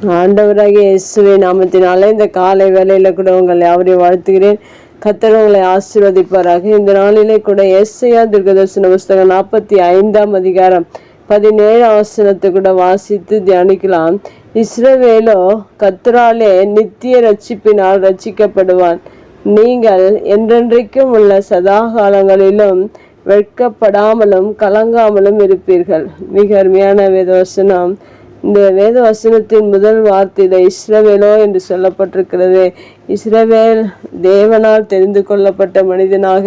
ஆண்டவராகிய இயேசுவின் நாமத்தினாலே இந்த காலை வேளையில கூட உங்களை யாவரையும் வாழ்த்துகிறேன். கர்த்தர் உங்களை ஆசீர்வதிப்பாராக. இந்த நாளிலே கூட ஏசாயா தீர்க்கதரிசன புஸ்தகம் 45 அதிகாரம் 17 வசனத்தை கூட வாசித்து தியானிக்கலாம். இஸ்ரவேலோ கர்த்தராலே நித்திய ரட்சிப்பினால் ரட்சிக்கப்படுவான். நீங்கள் என்றென்றைக்கும் உள்ள சதா காலங்களிலும் வெட்கப்படாமலும் கலங்காமலும் இருப்பீர்கள். மிக அருமையான வேதவசனம். இந்த வேத வசனத்தின் முதல் வார்த்தையில இஸ்ரவேலோ என்று சொல்லப்பட்டிருக்கிறது. இஸ்ரவேல் தேவனால் தெரிந்து கொள்ளப்பட்ட மனிதனாக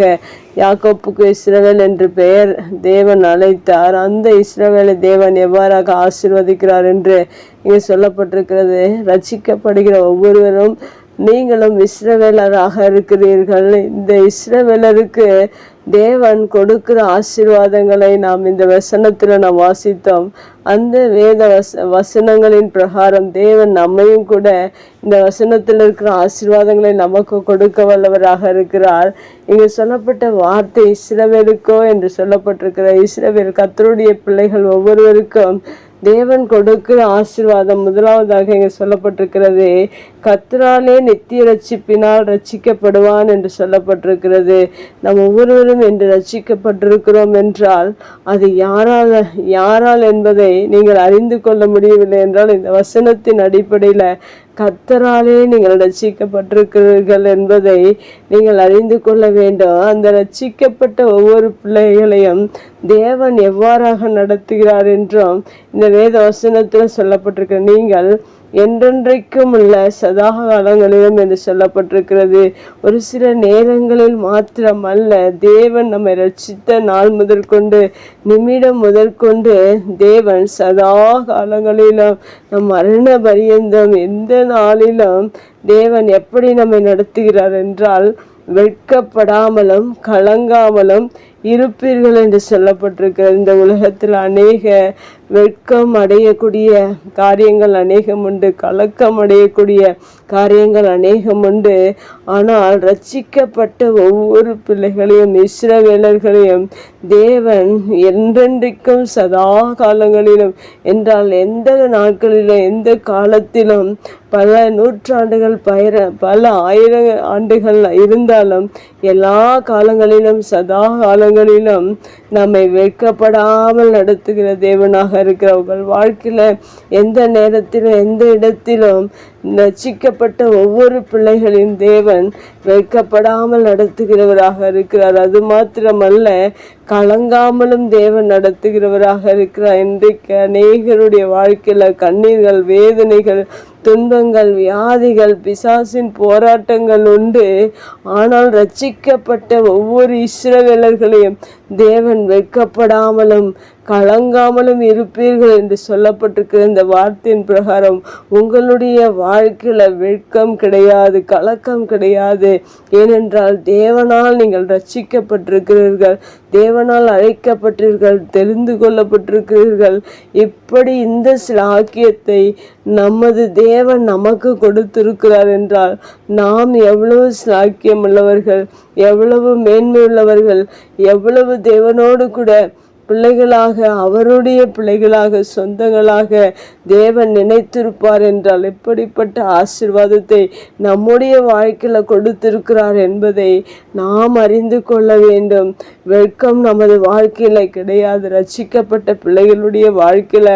யாக்கோப்புக்கு இஸ்ரவேல் என்று பெயர் தேவன் அழைத்தார். அந்த இஸ்ரவேலை தேவன் எவ்வாறாக ஆசீர்வதிக்கிறார் என்று இங்கே சொல்லப்பட்டிருக்கிறது. ரட்சிக்கப்படுகிற ஒவ்வொருவரும் நீங்களும் இஸ்ரவேலராக இருக்கிறீர்கள். இந்த இஸ்ரவேலருக்கு தேவன் கொடுக்கிற ஆசீர்வாதங்களை நாம் இந்த வசனத்தில் நாம் வாசித்தோம். அந்த வேத வசனங்களின் பிரகாரம் தேவன் நம்மையும் கூட இந்த வசனத்தில் இருக்கிற ஆசீர்வாதங்களை நமக்கு கொடுக்க வல்லவராக இருக்கிறார். இங்கு சொல்லப்பட்ட வார்த்தை இஸ்ரவேலுக்கோ என்று சொல்லப்பட்டிருக்கிற இஸ்ரவேல் கர்த்தருடைய பிள்ளைகள் ஒவ்வொருவருக்கும் தேவன் கொடுக்கிற ஆசீர்வாதம் முதலாவதாக இங்கே சொல்லப்பட்டிருக்கிறது. கர்த்தராலே நித்திய ரட்சிப்பினால் ரட்சிக்கப்படுவான் என்று சொல்லப்பட்டிருக்கிறது. நாம் ஒவ்வொருவரும் என்று ரட்சிக்கப்பட்டிருக்கிறோம் என்றால் அது யாரால் என்பதை நீங்கள் அறிந்து கொள்ள முடியவில்லை என்றால் இந்த வசனத்தின் அடிப்படையில் கர்த்தராலே நீங்கள் ரட்சிக்கப்பட்டிருக்கிறீர்கள் என்பதை நீங்கள் அறிந்து கொள்ள வேண்டும். அந்த ரட்சிக்கப்பட்ட ஒவ்வொரு பிள்ளைகளையும் தேவன் எவ்வாறாக நடத்துகிறார் என்றும் இந்த வேத வசனத்தில் சொல்லப்பட்டிருக்க நீங்கள் என்றென்றைக்கும் உள்ள சதா காலங்களிலும் என்று சொல்லப்பட்டிருக்கிறது. ஒரு சில நேரங்களில் மாத்திரமல்ல, தேவன் நம்மை ரட்சித்த நாள் முதற்கொண்டு நிமிடம் முதற்கொண்டு தேவன் சதா காலங்களிலும் நம் மரண பரியந்தம் எந்த நாளிலும் தேவன் எப்படி நம்மை நடத்துகிறார் என்றால் வெட்கப்படாமலும் கலங்காமலும் இருப்பீர்கள் என்று சொல்லப்பட்டிருக்கிறது. இந்த உலகத்தில் அநேக வெட்கம் அடையக்கூடிய காரியங்கள் அநேகம் உண்டு, கலக்கம் அடையக்கூடிய காரியங்கள் அநேகம் உண்டு. ஆனால் ரட்சிக்கப்பட்ட ஒவ்வொரு பிள்ளைகளையும் இஸ்ரவேலர்களையும் தேவன் என்றென்றைக்கும் சதா காலங்களிலும் என்றால் எந்த நாட்களிலும் எந்த காலத்திலும் பல நூற்றாண்டுகள் பல ஆயிரம் ஆண்டுகள் இருந்தாலும் எல்லா காலங்களிலும் சதா காலங்களிலும் நம்மை வெட்கப்படாமல் நடத்துகிற தேவனாக இருக்கிற உங்கள் வாழ்க்கையில எந்த நேரத்திலும் எந்த இடத்திலும் ரட்சிக்கப்பட்ட ஒவ்வொரு பிள்ளைகளின் தேவன் வெட்கப்படாமல் நடத்துகிறவராக இருக்கிறார். அது மாத்திரமல்ல, கலங்காமலும் தேவன் நடத்துகிறவராக இருக்கிறார். இன்றைக்கு அநேகருடைய வாழ்க்கையில கண்ணீர்கள், வேதனைகள், துன்பங்கள், வியாதிகள், பிசாசின் போராட்டங்கள் உண்டு. ஆனால் ரட்சிக்கப்பட்ட ஒவ்வொரு இஸ்ரவேலர்களையும் தேவன் வெட்கப்படாமலும் கலங்காமலும் இருப்பீர்கள் என்று சொல்லப்பட்டிருக்கிற இந்த வார்த்தையின் பிரகாரம் உங்களுடைய வாழ்க்கையில வெட்கம் கிடையாது, கலக்கம் கிடையாது. ஏனென்றால் தேவனால் நீங்கள் ரட்சிக்கப்பட்டிருக்கிறீர்கள், தேவனால் அழைக்கப்பட்டீர்கள், தெரிந்து கொள்ளப்பட்டிருக்கிறீர்கள். இப்படி இந்த சிலாக்கியத்தை நமது தேவன் நமக்கு கொடுத்திருக்கிறார் என்றால் நாம் எவ்வளவு சிலாக்கியம் உள்ளவர்கள், எவ்வளவு மேன்மை உள்ளவர்கள், எவ்வளவு தேவனோடு கூட பிள்ளைகளாக, அவருடைய பிள்ளைகளாக, சொந்தங்களாக தேவன் நினைத்திருப்பார் என்றால் எப்படிப்பட்ட ஆசீர்வாதத்தை நம்முடைய வாழ்க்கையில கொடுத்திருக்கிறார் என்பதை நாம் அறிந்து கொள்ள வேண்டும். வெட்கம் நமது வாழ்க்கையில கிடையாது. ரட்சிக்கப்பட்ட பிள்ளைகளுடைய வாழ்க்கையில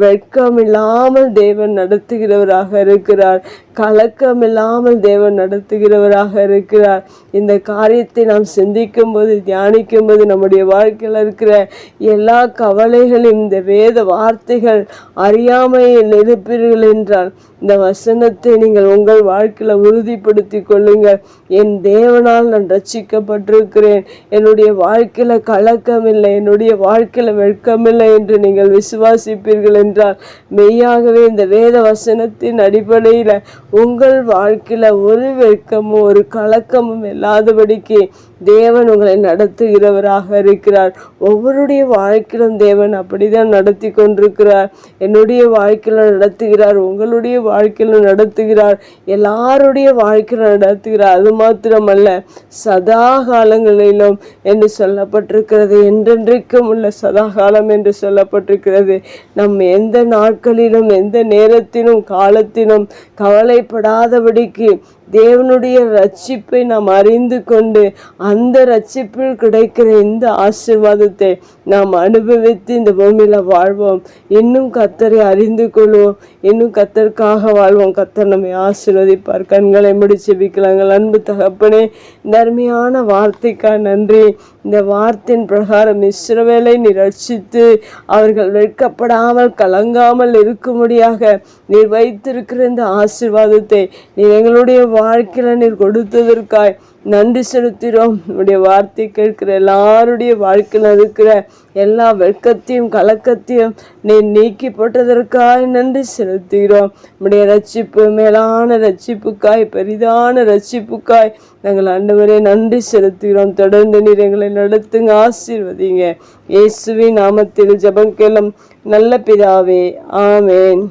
வெட்கம் இல்லாமல் தேவன் நடத்துகிறவராக இருக்கிறார், கலக்கம் இல்லாமல் தேவன் நடத்துகிறவராக இருக்கிறார். இந்த காரியத்தை நாம் சிந்திக்கும் போது, தியானிக்கும் போது நம்முடைய வாழ்க்கையில் இருக்கிற எல்லா கவலைகளையும் இந்த வேத வார்த்தைகள் அறியாமையில் இருப்பீர்கள் என்றால் இந்த வசனத்தை நீங்கள் உங்கள் வாழ்க்கையில உறுதிப்படுத்தி கொள்ளுங்கள். என் தேவனால் நான் ரட்சிக்கப்பட்டிருக்கிறேன், என்னுடைய வாழ்க்கையில கலக்கம் இல்லை, என்னுடைய வாழ்க்கையில வெட்கமில்லை என்று நீங்கள் விசுவாசிப்பீர்கள் என்றால் மெய்யாகவே இந்த வேத வசனத்தின் அடிப்படையில உங்கள் வாழ்க்கையில ஒரு வெட்கமும் ஒரு கலக்கமும் இல்லாதபடிக்கு தேவன் உங்களை நடத்துகிறவராக இருக்கிறார். ஒவ்வொருடைய வாழ்க்கையிலும் தேவன் அப்படிதான் நடத்தி கொண்டிருக்கிறார். என்னுடைய வாழ்க்கையில நடத்துகிறார், உங்களுடைய வாழ்க்கையில நடத்துகிறார், எல்லாருடைய வாழ்க்கையில நடத்துகிறார். அது மாத்திரமல்ல, சதா காலங்களிலும் என்று சொல்லப்பட்டிருக்கிறது, என்றென்றைக்கும் உள்ள சதாகாலம் என்று சொல்லப்பட்டிருக்கிறது. நம் எந்த நாட்களிலும் எந்த நேரத்திலும் காலத்திலும் கவலைப்படாதபடிக்கு தேவனுடைய ரட்சிப்பை நாம் அறிந்து கொண்டு அந்த ரட்சிப்பில் கிடைக்கிற இந்த ஆசீர்வாதத்தை நாம் அனுபவித்து இந்த பூமியில வாழ்வோம். இன்னும் கர்த்தரை அறிந்து கொள்வோம், இன்னும் கர்த்தருக்காக வாழ்வோம். கர்த்தர் நம்மை ஆசீர்வதிப்பார். கண்களை முடிச்சு ஜெபிக்கலாங்கள். அன்பு தகப்பனே, இந்த அருமையான வார்த்தைக்காக நன்றி. இந்த வார்த்தையின் பிரகாரம் இஸ்ரவேலை நீ ரட்சித்து அவர்கள் வெட்கப்படாமல் கலங்காமல் இருக்கும்படியாக நீர் வைத்திருக்கிற இந்த ஆசீர்வாதத்தை நீர் எங்களுடைய வாழ்க்கையில நீர் கொடுத்ததற்காய் நன்றி செலுத்துகிறோம். உடைய வார்த்தை கேட்கிற எல்லாருடைய வாழ்க்கையில் இருக்கிற எல்லா வெட்கத்தையும் கலக்கத்தையும் நீ நீக்கி போட்டதற்காய் நன்றி செலுத்துகிறோம். உடைய ரட்சிப்பு, மேலான ரட்சிப்புக்காய், பெரிதான ரட்சிப்புக்காய் நாங்கள் ஆண்டவரே நன்றி செலுத்துகிறோம். தொடர்ந்து நீர் எங்களை நடத்துங்க, ஆசீர்வதிங்க. இயேசுவின் நாமத்தில் ஜெபம் கேளும் நல்ல பிதாவே, ஆமேன்.